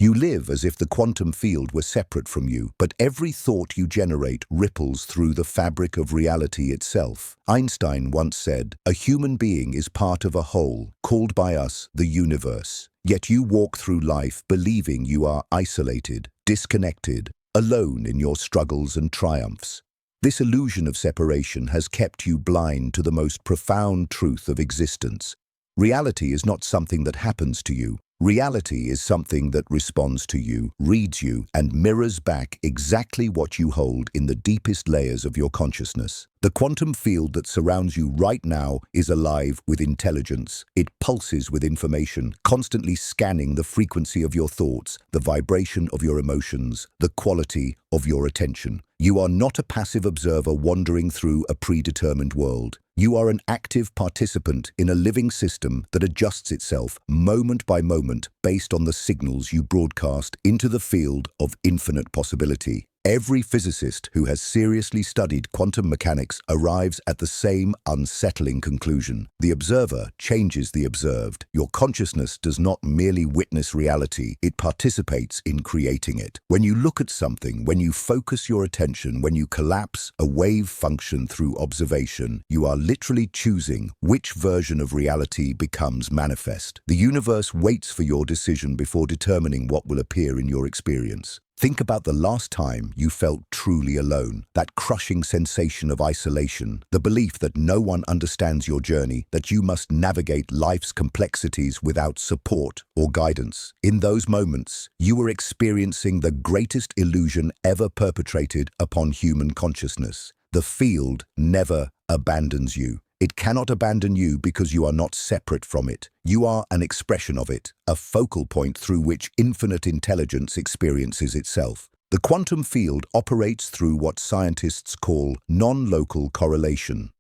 You live as if the quantum field were separate from you, but every thought you generate ripples through the fabric of reality itself. Einstein once said, "A human being is part of a whole, called by us the universe." Yet you walk through life believing you are isolated, disconnected, alone in your struggles and triumphs. This illusion of separation has kept you blind to the most profound truth of existence. Reality is not something that happens to you. Reality is something that responds to you, reads you, and mirrors back exactly what you hold in the deepest layers of your consciousness. The quantum field that surrounds you right now is alive with intelligence. It pulses with information, constantly scanning the frequency of your thoughts, the vibration of your emotions, the quality of your attention. You are not a passive observer wandering through a predetermined world. You are an active participant in a living system that adjusts itself moment by moment based on the signals you broadcast into the field of infinite possibility. Every physicist who has seriously studied quantum mechanics arrives at the same unsettling conclusion. The observer changes the observed. Your consciousness does not merely witness reality, it participates in creating it. When you look at something, when you focus your attention, when you collapse a wave function through observation, you are literally choosing which version of reality becomes manifest. The universe waits for your decision before determining what will appear in your experience. Think about the last time you felt truly alone, that crushing sensation of isolation, the belief that no one understands your journey, that you must navigate life's complexities without support or guidance. In those moments, you were experiencing the greatest illusion ever perpetrated upon human consciousness. The field never abandons you. It cannot abandon you because you are not separate from it. You are an expression of it, a focal point through which infinite intelligence experiences itself. The quantum field operates through what scientists call non-local correlation.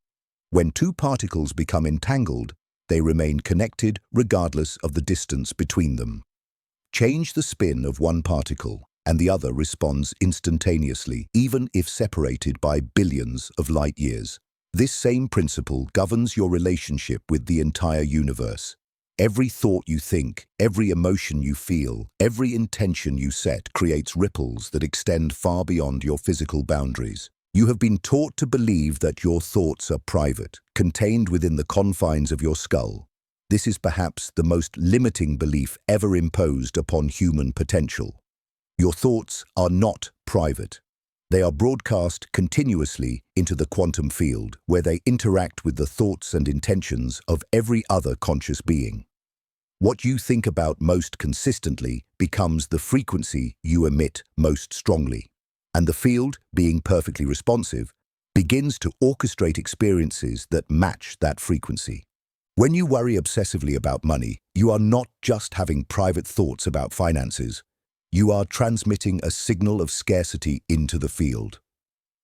When two particles become entangled, they remain connected regardless of the distance between them. Change the spin of one particle, and the other responds instantaneously, even if separated by billions of light years. This same principle governs your relationship with the entire universe. Every thought you think, every emotion you feel, every intention you set creates ripples that extend far beyond your physical boundaries. You have been taught to believe that your thoughts are private, contained within the confines of your skull. This is perhaps the most limiting belief ever imposed upon human potential. Your thoughts are not private. They are broadcast continuously into the quantum field, where they interact with the thoughts and intentions of every other conscious being. What you think about most consistently becomes the frequency you emit most strongly, and the field, being perfectly responsive, begins to orchestrate experiences that match that frequency. When you worry obsessively about money, you are not just having private thoughts about finances. You are transmitting a signal of scarcity into the field.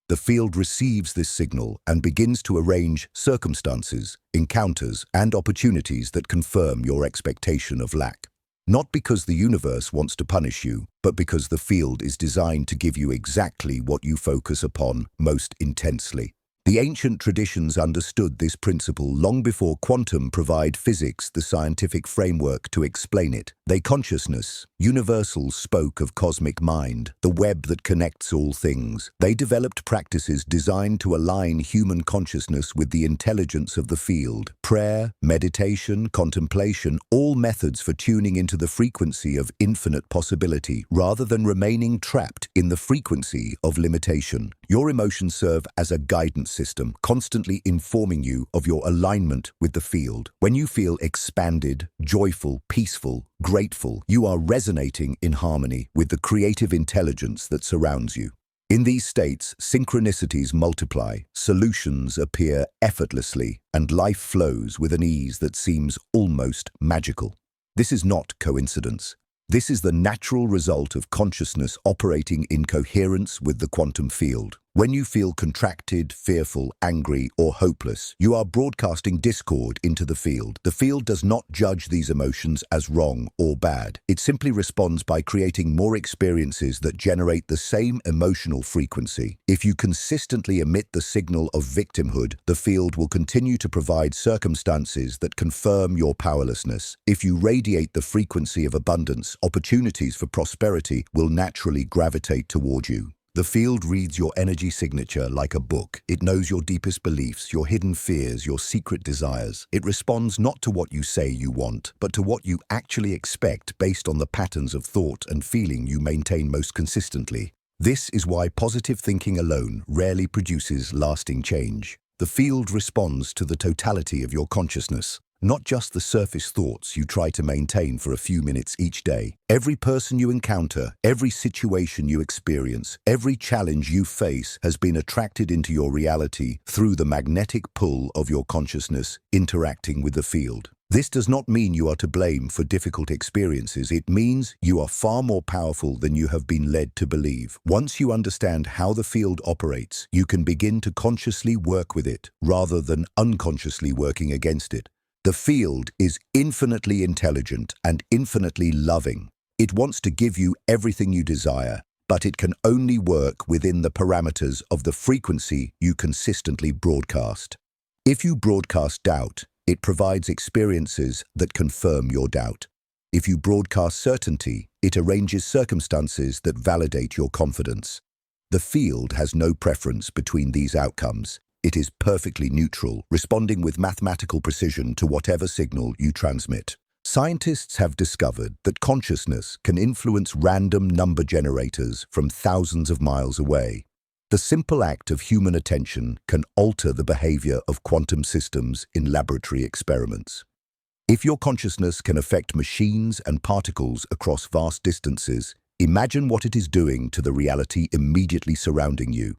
The field receives this signal and begins to arrange circumstances, encounters, and opportunities that confirm your expectation of lack. Not because the universe wants to punish you, but because the field is designed to give you exactly what you focus upon most intensely. The ancient traditions understood this principle long before quantum provide physics the scientific framework to explain it. They consciousness, universals spoke of cosmic mind, the web that connects all things. They developed practices designed to align human consciousness with the intelligence of the field. Prayer, meditation, contemplation, all methods for tuning into the frequency of infinite possibility, rather than remaining trapped in the frequency of limitation. Your emotions serve as a guidance system, constantly informing you of your alignment with the field. When you feel expanded, joyful, peaceful, grateful, you are resonating in harmony with the creative intelligence that surrounds you. In these states, synchronicities multiply, solutions appear effortlessly, and life flows with an ease that seems almost magical. This is not coincidence. This is the natural result of consciousness operating in coherence with the quantum field. When you feel contracted, fearful, angry, or hopeless, you are broadcasting discord into the field. The field does not judge these emotions as wrong or bad. It simply responds by creating more experiences that generate the same emotional frequency. If you consistently emit the signal of victimhood, the field will continue to provide circumstances that confirm your powerlessness. If you radiate the frequency of abundance, opportunities for prosperity will naturally gravitate toward you. The field reads your energy signature like a book. It knows your deepest beliefs, your hidden fears, your secret desires. It responds not to what you say you want, but to what you actually expect based on the patterns of thought and feeling you maintain most consistently. This is why positive thinking alone rarely produces lasting change. The field responds to the totality of your consciousness, not just the surface thoughts you try to maintain for a few minutes each day. Every person you encounter, every situation you experience, every challenge you face has been attracted into your reality through the magnetic pull of your consciousness interacting with the field. This does not mean you are to blame for difficult experiences. It means you are far more powerful than you have been led to believe. Once you understand how the field operates, you can begin to consciously work with it rather than unconsciously working against it. The field is infinitely intelligent and infinitely loving. It wants to give you everything you desire, but it can only work within the parameters of the frequency you consistently broadcast. If you broadcast doubt, it provides experiences that confirm your doubt. If you broadcast certainty, it arranges circumstances that validate your confidence. The field has no preference between these outcomes. It is perfectly neutral, responding with mathematical precision to whatever signal you transmit. Scientists have discovered that consciousness can influence random number generators from thousands of miles away. The simple act of human attention can alter the behavior of quantum systems in laboratory experiments. If your consciousness can affect machines and particles across vast distances, imagine what it is doing to the reality immediately surrounding you.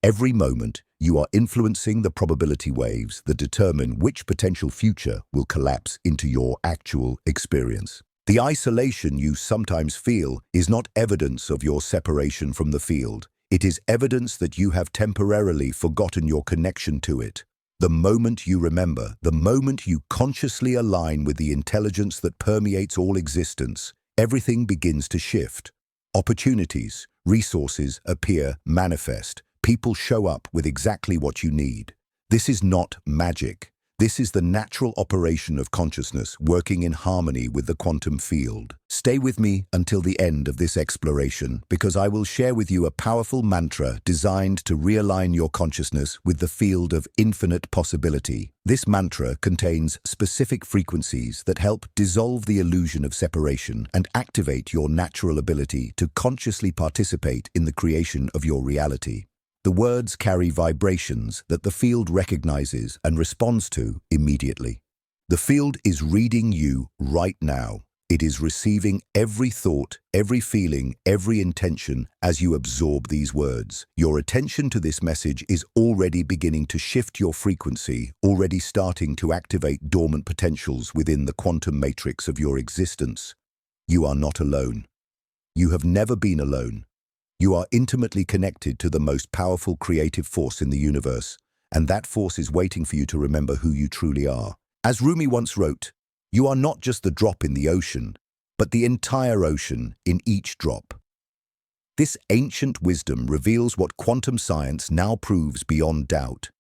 Every moment, you are influencing the probability waves that determine which potential future will collapse into your actual experience. The isolation you sometimes feel is not evidence of your separation from the field. It is evidence that you have temporarily forgotten your connection to it. The moment you remember, the moment you consciously align with the intelligence that permeates all existence, everything begins to shift. Opportunities, resources appear, manifest. People show up with exactly what you need. This is not magic. This is the natural operation of consciousness working in harmony with the quantum field. Stay with me until the end of this exploration, because I will share with you a powerful mantra designed to realign your consciousness with the field of infinite possibility. This mantra contains specific frequencies that help dissolve the illusion of separation and activate your natural ability to consciously participate in the creation of your reality. The words carry vibrations that the field recognizes and responds to immediately. The field is reading you right now. It is receiving every thought, every feeling, every intention as you absorb these words. Your attention to this message is already beginning to shift your frequency, already starting to activate dormant potentials within the quantum matrix of your existence. You are not alone. You have never been alone. You are intimately connected to the most powerful creative force in the universe, and that force is waiting for you to remember who you truly are. As Rumi once wrote, "You are not just the drop in the ocean, but the entire ocean in each drop." This ancient wisdom reveals what quantum science now proves beyond doubt.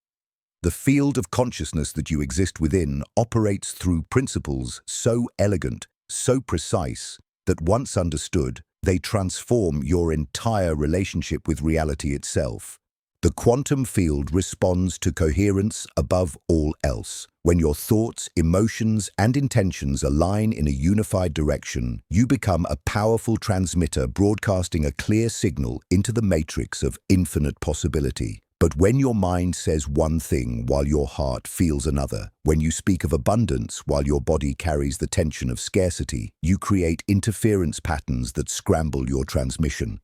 The field of consciousness that you exist within operates through principles so elegant, so precise, that once understood, they transform your entire relationship with reality itself. The quantum field responds to coherence above all else. When your thoughts, emotions, and intentions align in a unified direction, you become a powerful transmitter broadcasting a clear signal into the matrix of infinite possibility. But when your mind says one thing while your heart feels another, when you speak of abundance while your body carries the tension of scarcity, you create interference patterns that scramble your transmission.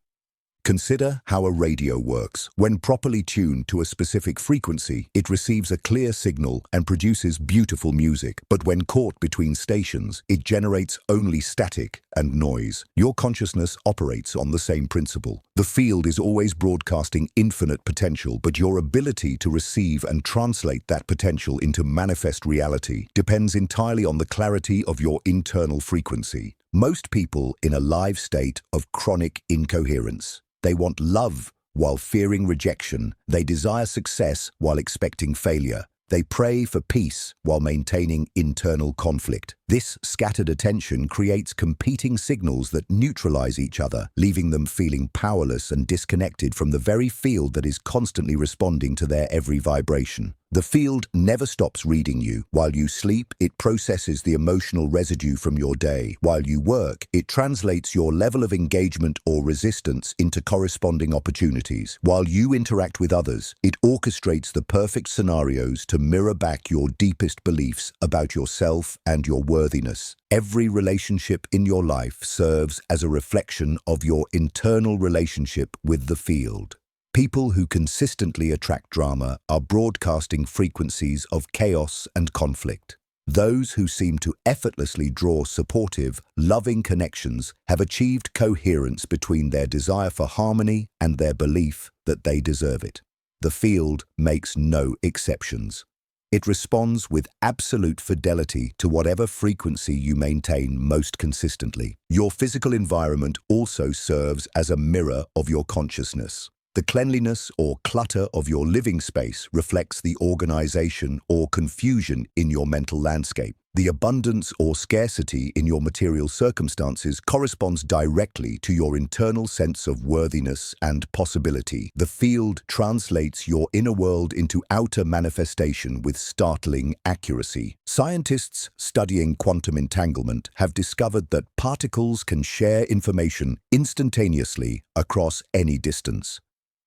Consider how a radio works. When properly tuned to a specific frequency, it receives a clear signal and produces beautiful music. But when caught between stations, it generates only static, and noise. Your consciousness operates on the same principle. The field is always broadcasting infinite potential, but your ability to receive and translate that potential into manifest reality depends entirely on the clarity of your internal frequency. Most people in a live state of chronic incoherence. They want love while fearing rejection. They desire success while expecting failure. They pray for peace while maintaining internal conflict. This scattered attention creates competing signals that neutralize each other, leaving them feeling powerless and disconnected from the very field that is constantly responding to their every vibration. The field never stops reading you. While you sleep, it processes the emotional residue from your day. While you work, it translates your level of engagement or resistance into corresponding opportunities. While you interact with others, it orchestrates the perfect scenarios to mirror back your deepest beliefs about yourself and your worthiness. Every relationship in your life serves as a reflection of your internal relationship with the field. People who consistently attract drama are broadcasting frequencies of chaos and conflict. Those who seem to effortlessly draw supportive, loving connections have achieved coherence between their desire for harmony and their belief that they deserve it. The field makes no exceptions. It responds with absolute fidelity to whatever frequency you maintain most consistently. Your physical environment also serves as a mirror of your consciousness. The cleanliness or clutter of your living space reflects the organization or confusion in your mental landscape. The abundance or scarcity in your material circumstances corresponds directly to your internal sense of worthiness and possibility. The field translates your inner world into outer manifestation with startling accuracy. Scientists studying quantum entanglement have discovered that particles can share information instantaneously across any distance.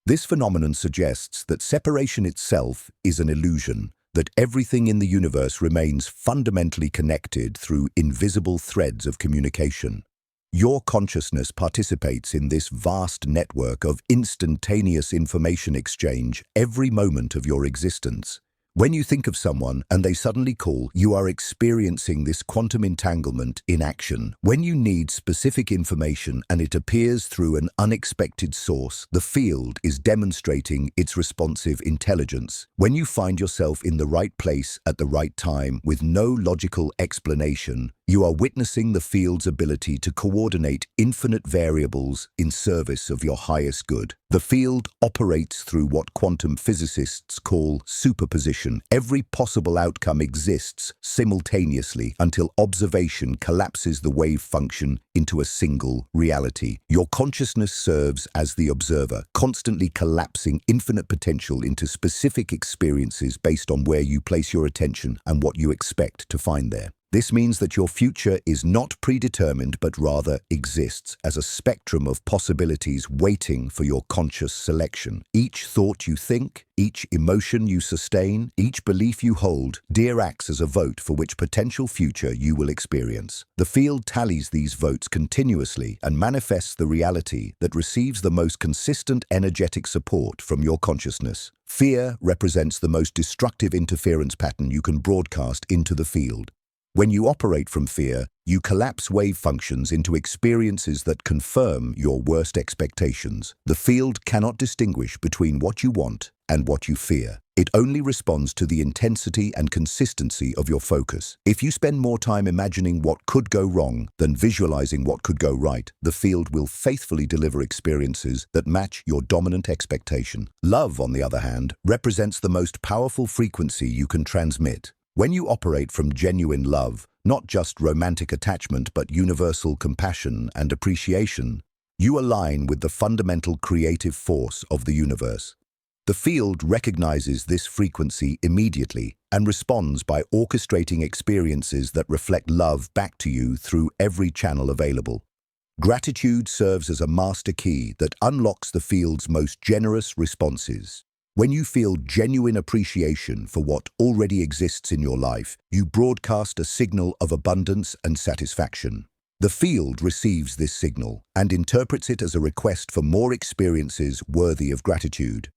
This phenomenon suggests that separation itself is an illusion, that everything in the universe remains fundamentally connected through invisible threads of communication. Your consciousness participates in this vast network of instantaneous information exchange every moment of your existence. When you think of someone and they suddenly call, you are experiencing this quantum entanglement in action. When you need specific information and it appears through an unexpected source, the field is demonstrating its responsive intelligence. When you find yourself in the right place at the right time with no logical explanation, you are witnessing the field's ability to coordinate infinite variables in service of your highest good. The field operates through what quantum physicists call superposition. Every possible outcome exists simultaneously until observation collapses the wave function into a single reality. Your consciousness serves as the observer, constantly collapsing infinite potential into specific experiences based on where you place your attention and what you expect to find there. This means that your future is not predetermined but rather exists as a spectrum of possibilities waiting for your conscious selection. Each thought you think, each emotion you sustain, each belief you hold, acts as a vote for which potential future you will experience. The field tallies these votes continuously and manifests the reality that receives the most consistent energetic support from your consciousness. Fear represents the most destructive interference pattern you can broadcast into the field. When you operate from fear, you collapse wave functions into experiences that confirm your worst expectations. The field cannot distinguish between what you want and what you fear. It only responds to the intensity and consistency of your focus. If you spend more time imagining what could go wrong than visualizing what could go right, the field will faithfully deliver experiences that match your dominant expectation. Love, on the other hand, represents the most powerful frequency you can transmit. When you operate from genuine love, not just romantic attachment but universal compassion and appreciation, you align with the fundamental creative force of the universe. The field recognizes this frequency immediately and responds by orchestrating experiences that reflect love back to you through every channel available. Gratitude serves as a master key that unlocks the field's most generous responses. When you feel genuine appreciation for what already exists in your life, you broadcast a signal of abundance and satisfaction. The field receives this signal and interprets it as a request for more experiences worthy of gratitude.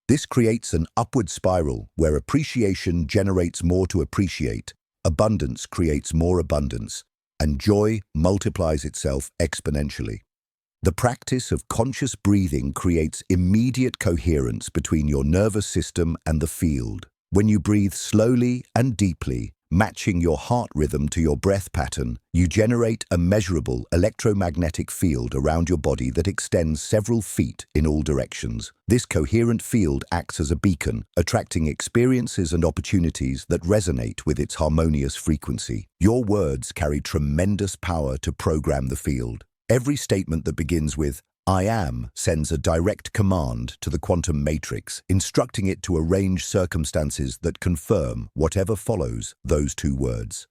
This creates an upward spiral where appreciation generates more to appreciate, abundance creates more abundance, and joy multiplies itself exponentially. The practice of conscious breathing creates immediate coherence between your nervous system and the field. When you breathe slowly and deeply, matching your heart rhythm to your breath pattern, you generate a measurable electromagnetic field around your body that extends several feet in all directions. This coherent field acts as a beacon, attracting experiences and opportunities that resonate with its harmonious frequency. Your words carry tremendous power to program the field. Every statement that begins with "I am" sends a direct command to the quantum matrix, instructing it to arrange circumstances that confirm whatever follows those two words.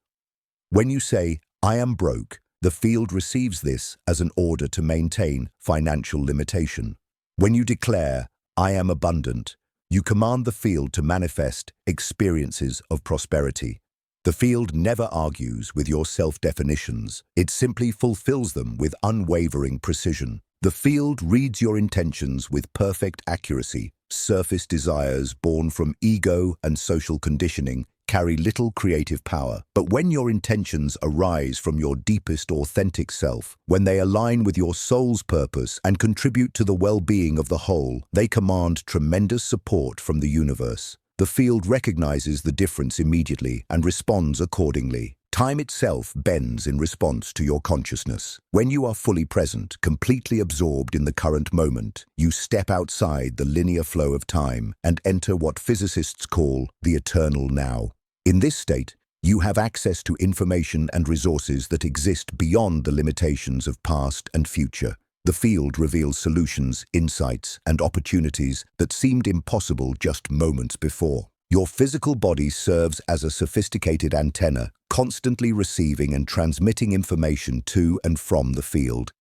When you say, "I am broke," the field receives this as an order to maintain financial limitation. When you declare, "I am abundant," you command the field to manifest experiences of prosperity. The field never argues with your self-definitions. It simply fulfills them with unwavering precision. The field reads your intentions with perfect accuracy. Surface desires born from ego and social conditioning carry little creative power. But when your intentions arise from your deepest authentic self, when they align with your soul's purpose and contribute to the well-being of the whole, they command tremendous support from the universe. The field recognizes the difference immediately and responds accordingly. Time itself bends in response to your consciousness. When you are fully present, completely absorbed in the current moment, you step outside the linear flow of time and enter what physicists call the eternal now. In this state, you have access to information and resources that exist beyond the limitations of past and future. The field reveals solutions, insights, and opportunities that seemed impossible just moments before. Your physical body serves as a sophisticated antenna, constantly receiving and transmitting information to and from the field.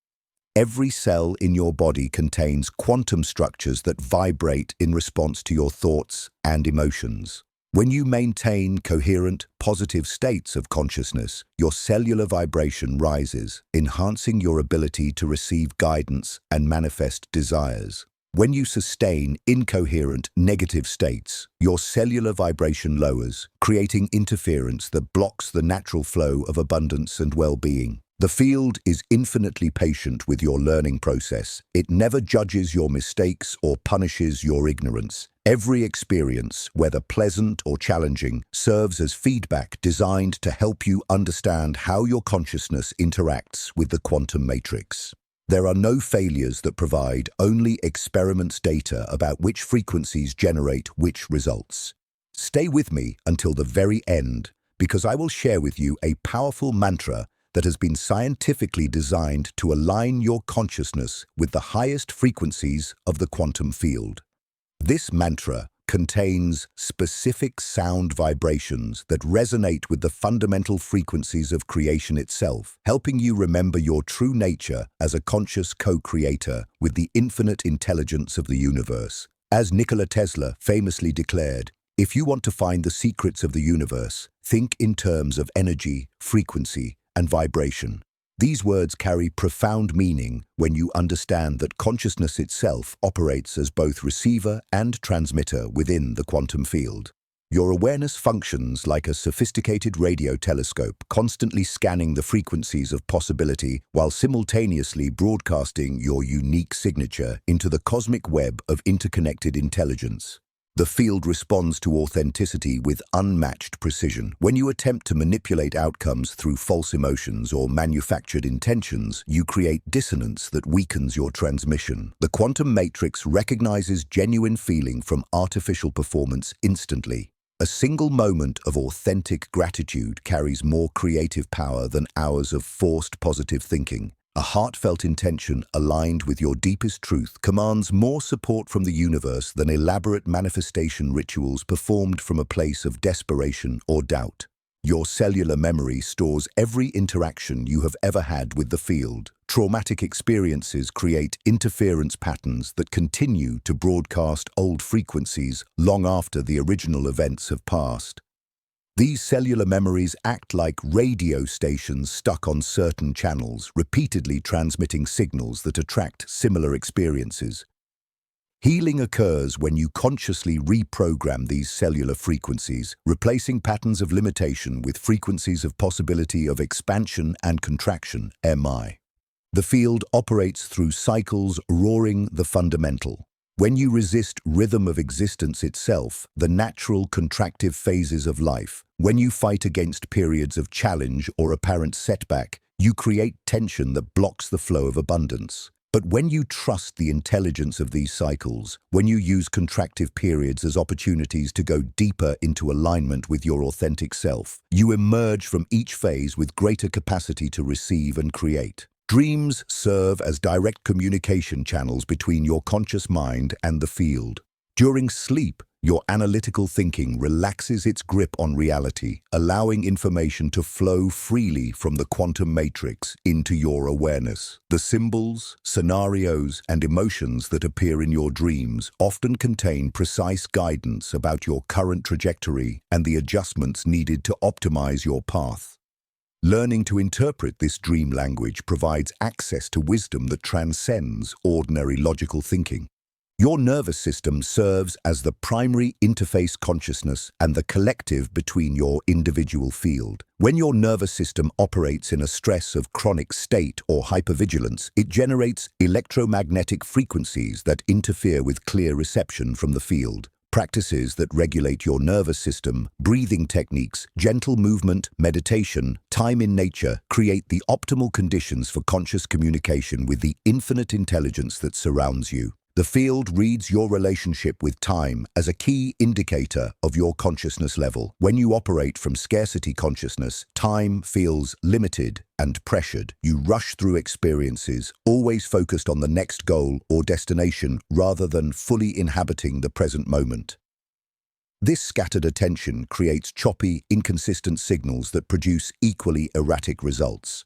Every cell in your body contains quantum structures that vibrate in response to your thoughts and emotions. When you maintain coherent, positive states of consciousness, your cellular vibration rises, enhancing your ability to receive guidance and manifest desires. When you sustain incoherent, negative states, your cellular vibration lowers, creating interference that blocks the natural flow of abundance and well-being. The field is infinitely patient with your learning process. It never judges your mistakes or punishes your ignorance. Every experience, whether pleasant or challenging, serves as feedback designed to help you understand how your consciousness interacts with the quantum matrix. There are no failures that provide, only experiments data about which frequencies generate which results. Stay with me until the very end, because I will share with you a powerful mantra that has been scientifically designed to align your consciousness with the highest frequencies of the quantum field. This mantra contains specific sound vibrations that resonate with the fundamental frequencies of creation itself, helping you remember your true nature as a conscious co-creator with the infinite intelligence of the universe. As Nikola Tesla famously declared, "If you want to find the secrets of the universe, think in terms of energy, frequency, and vibration." These words carry profound meaning when you understand that consciousness itself operates as both receiver and transmitter within the quantum field. Your awareness functions like a sophisticated radio telescope, constantly scanning the frequencies of possibility while simultaneously broadcasting your unique signature into the cosmic web of interconnected intelligence. The field responds to authenticity with unmatched precision. When you attempt to manipulate outcomes through false emotions or manufactured intentions, you create dissonance that weakens your transmission. The quantum matrix recognizes genuine feeling from artificial performance instantly. A single moment of authentic gratitude carries more creative power than hours of forced positive thinking. A heartfelt intention aligned with your deepest truth commands more support from the universe than elaborate manifestation rituals performed from a place of desperation or doubt. Your cellular memory stores every interaction you have ever had with the field. Traumatic experiences create interference patterns that continue to broadcast old frequencies long after the original events have passed. These cellular memories act like radio stations stuck on certain channels, repeatedly transmitting signals that attract similar experiences. Healing occurs when you consciously reprogram these cellular frequencies, replacing patterns of limitation with frequencies of possibility of expansion and contraction, MI. The field operates through cycles roaring the fundamental. When you resist rhythm of existence itself, the natural contractive phases of life, when you fight against periods of challenge or apparent setback, you create tension that blocks the flow of abundance. But when you trust the intelligence of these cycles, when you use contractive periods as opportunities to go deeper into alignment with your authentic self, you emerge from each phase with greater capacity to receive and create. Dreams serve as direct communication channels between your conscious mind and the field. During sleep, your analytical thinking relaxes its grip on reality, allowing information to flow freely from the quantum matrix into your awareness. The symbols, scenarios, and emotions that appear in your dreams often contain precise guidance about your current trajectory and the adjustments needed to optimize your path. Learning to interpret this dream language provides access to wisdom that transcends ordinary logical thinking. Your nervous system serves as the primary interface consciousness and the collective between your individual field. When your nervous system operates in a stress of chronic state or hypervigilance, it generates electromagnetic frequencies that interfere with clear reception from the field. Practices that regulate your nervous system, breathing techniques, gentle movement, meditation, time in nature create the optimal conditions for conscious communication with the infinite intelligence that surrounds you. The field reads your relationship with time as a key indicator of your consciousness level. When you operate from scarcity consciousness, time feels limited and pressured. You rush through experiences, always focused on the next goal or destination rather than fully inhabiting the present moment. This scattered attention creates choppy, inconsistent signals that produce equally erratic results.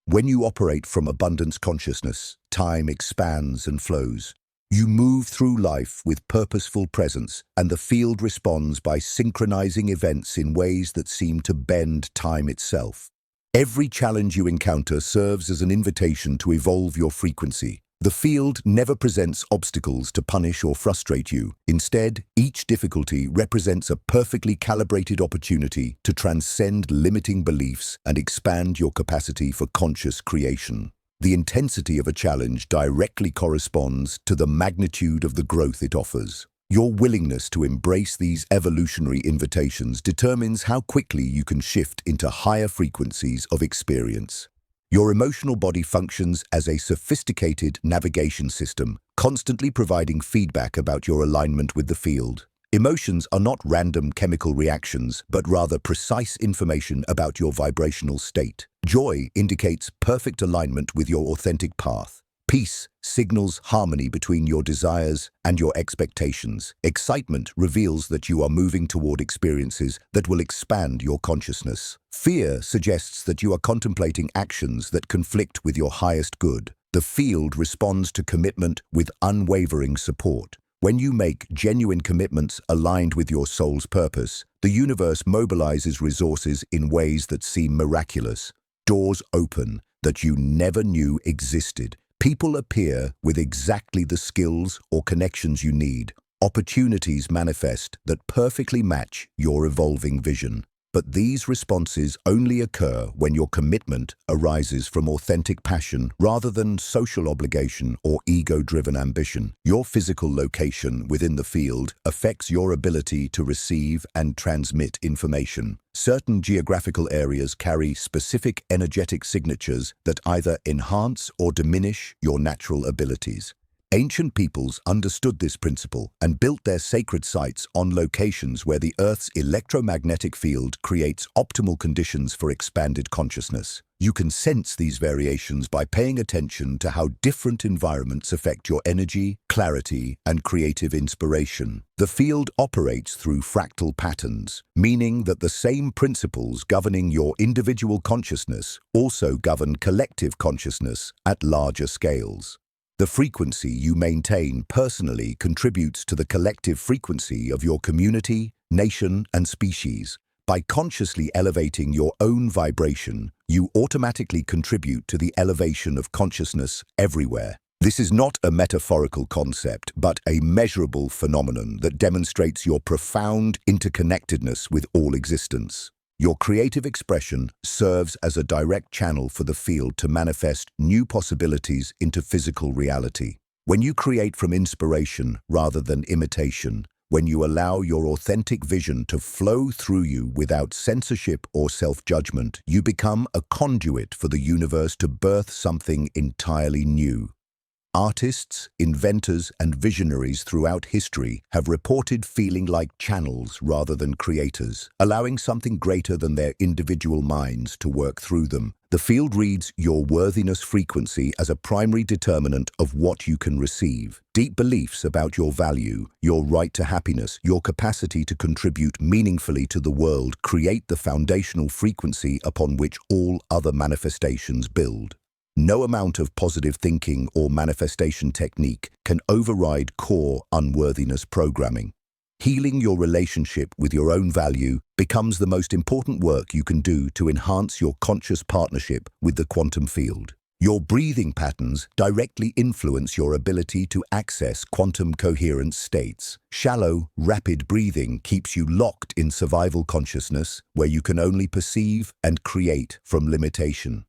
When you operate from abundance consciousness, time expands and flows. You move through life with purposeful presence, and the field responds by synchronizing events in ways that seem to bend time itself. Every challenge you encounter serves as an invitation to evolve your frequency. The field never presents obstacles to punish or frustrate you. Instead, each difficulty represents a perfectly calibrated opportunity to transcend limiting beliefs and expand your capacity for conscious creation. The intensity of a challenge directly corresponds to the magnitude of the growth it offers. Your willingness to embrace these evolutionary invitations determines how quickly you can shift into higher frequencies of experience. Your emotional body functions as a sophisticated navigation system, constantly providing feedback about your alignment with the field. Emotions are not random chemical reactions, but rather precise information about your vibrational state. Joy indicates perfect alignment with your authentic path. Peace signals harmony between your desires and your expectations. Excitement reveals that you are moving toward experiences that will expand your consciousness. Fear suggests that you are contemplating actions that conflict with your highest good. The field responds to commitment with unwavering support. When you make genuine commitments aligned with your soul's purpose, the universe mobilizes resources in ways that seem miraculous. Doors open that you never knew existed. People appear with exactly the skills or connections you need. Opportunities manifest that perfectly match your evolving vision. But these responses only occur when your commitment arises from authentic passion rather than social obligation or ego-driven ambition. Your physical location within the field affects your ability to receive and transmit information. Certain geographical areas carry specific energetic signatures that either enhance or diminish your natural abilities. Ancient peoples understood this principle and built their sacred sites on locations where the Earth's electromagnetic field creates optimal conditions for expanded consciousness. You can sense these variations by paying attention to how different environments affect your energy, clarity, and creative inspiration. The field operates through fractal patterns, meaning that the same principles governing your individual consciousness also govern collective consciousness at larger scales. The frequency you maintain personally contributes to the collective frequency of your community, nation, and species. By consciously elevating your own vibration, you automatically contribute to the elevation of consciousness everywhere. This is not a metaphorical concept, but a measurable phenomenon that demonstrates your profound interconnectedness with all existence. Your creative expression serves as a direct channel for the field to manifest new possibilities into physical reality. When you create from inspiration rather than imitation, when you allow your authentic vision to flow through you without censorship or self-judgment, you become a conduit for the universe to birth something entirely new. Artists, inventors, and visionaries throughout history have reported feeling like channels rather than creators, allowing something greater than their individual minds to work through them. The field reads your worthiness frequency as a primary determinant of what you can receive. Deep beliefs about your value, your right to happiness, your capacity to contribute meaningfully to the world create the foundational frequency upon which all other manifestations build. No amount of positive thinking or manifestation technique can override core unworthiness programming. Healing your relationship with your own value becomes the most important work you can do to enhance your conscious partnership with the quantum field. Your breathing patterns directly influence your ability to access quantum coherent states. Shallow, rapid breathing keeps you locked in survival consciousness, where you can only perceive and create from limitation.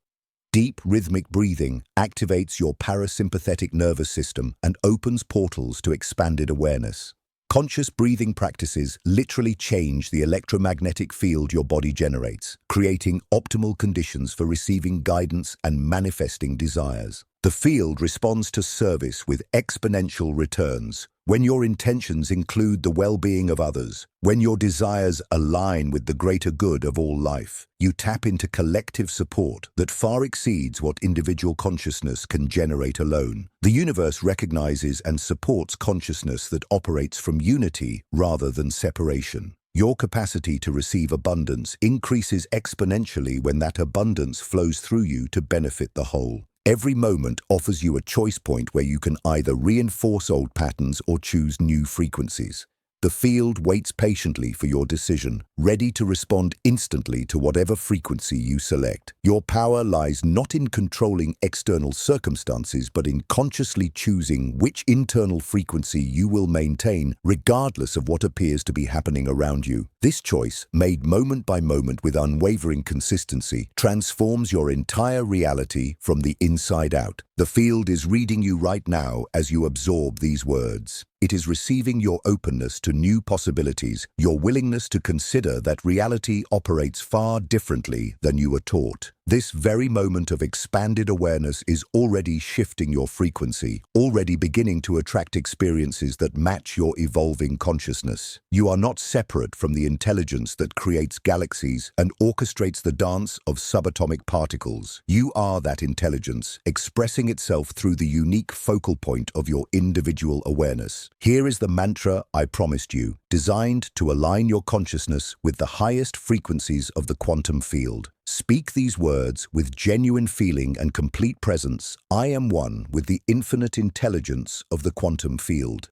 Deep rhythmic breathing activates your parasympathetic nervous system and opens portals to expanded awareness. Conscious breathing practices literally change the electromagnetic field your body generates, creating optimal conditions for receiving guidance and manifesting desires. The field responds to service with exponential returns. When your intentions include the well-being of others, when your desires align with the greater good of all life, you tap into collective support that far exceeds what individual consciousness can generate alone. The universe recognizes and supports consciousness that operates from unity rather than separation. Your capacity to receive abundance increases exponentially when that abundance flows through you to benefit the whole. Every moment offers you a choice point where you can either reinforce old patterns or choose new frequencies. The field waits patiently for your decision, ready to respond instantly to whatever frequency you select. Your power lies not in controlling external circumstances, but in consciously choosing which internal frequency you will maintain, regardless of what appears to be happening around you. This choice, made moment by moment with unwavering consistency, transforms your entire reality from the inside out. The field is reading you right now as you absorb these words. It is receiving your openness to new possibilities, your willingness to consider that reality operates far differently than you were taught. This very moment of expanded awareness is already shifting your frequency, already beginning to attract experiences that match your evolving consciousness. You are not separate from the intelligence that creates galaxies and orchestrates the dance of subatomic particles. You are that intelligence, expressing itself through the unique focal point of your individual awareness. Here is the mantra I promised you, designed to align your consciousness with the highest frequencies of the quantum field. Speak these words with genuine feeling and complete presence. I am one with the infinite intelligence of the quantum field.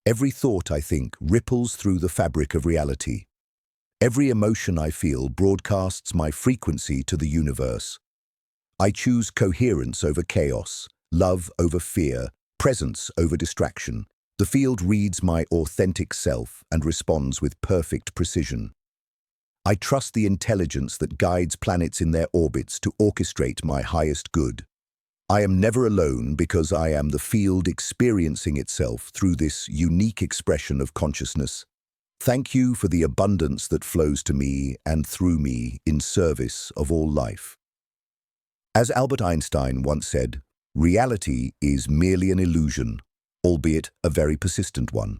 Every thought I think ripples through the fabric of reality. Every emotion I feel broadcasts my frequency to the universe. I choose coherence over chaos, love over fear, presence over distraction. The field reads my authentic self and responds with perfect precision. I trust the intelligence that guides planets in their orbits to orchestrate my highest good. I am never alone because I am the field experiencing itself through this unique expression of consciousness. Thank you for the abundance that flows to me and through me in service of all life. As Albert Einstein once said, reality is merely an illusion, albeit a very persistent one.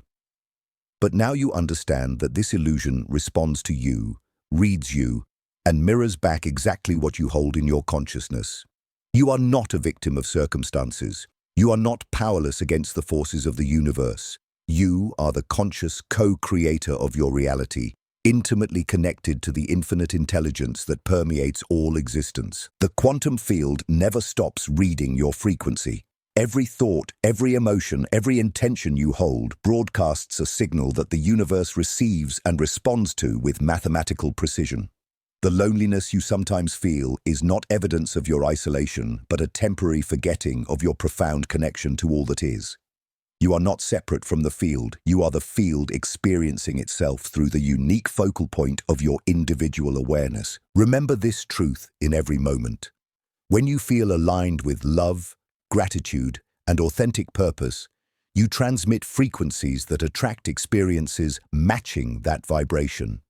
But now you understand that this illusion responds to you, reads you, and mirrors back exactly what you hold in your consciousness. You are not a victim of circumstances. You are not powerless against the forces of the universe. You are the conscious co-creator of your reality, intimately connected to the infinite intelligence that permeates all existence. The quantum field never stops reading your frequency. Every thought, every emotion, every intention you hold broadcasts a signal that the universe receives and responds to with mathematical precision. The loneliness you sometimes feel is not evidence of your isolation, but a temporary forgetting of your profound connection to all that is. You are not separate from the field. You are the field experiencing itself through the unique focal point of your individual awareness. Remember this truth in every moment. When you feel aligned with love, gratitude, and authentic purpose, you transmit frequencies that attract experiences matching that vibration.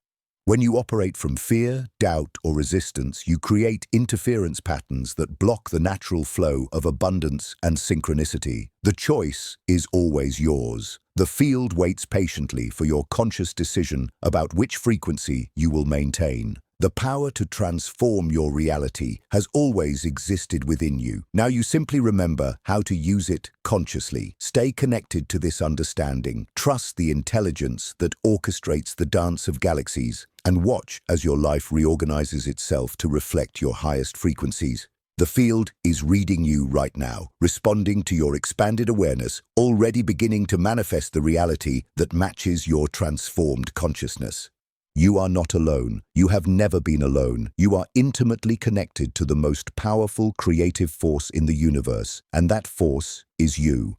When you operate from fear, doubt, or resistance, you create interference patterns that block the natural flow of abundance and synchronicity. The choice is always yours. The field waits patiently for your conscious decision about which frequency you will maintain. The power to transform your reality has always existed within you. Now you simply remember how to use it consciously. Stay connected to this understanding. Trust the intelligence that orchestrates the dance of galaxies, and watch as your life reorganizes itself to reflect your highest frequencies. The field is reading you right now, responding to your expanded awareness, already beginning to manifest the reality that matches your transformed consciousness. You are not alone. You have never been alone. You are intimately connected to the most powerful creative force in the universe, and that force is you.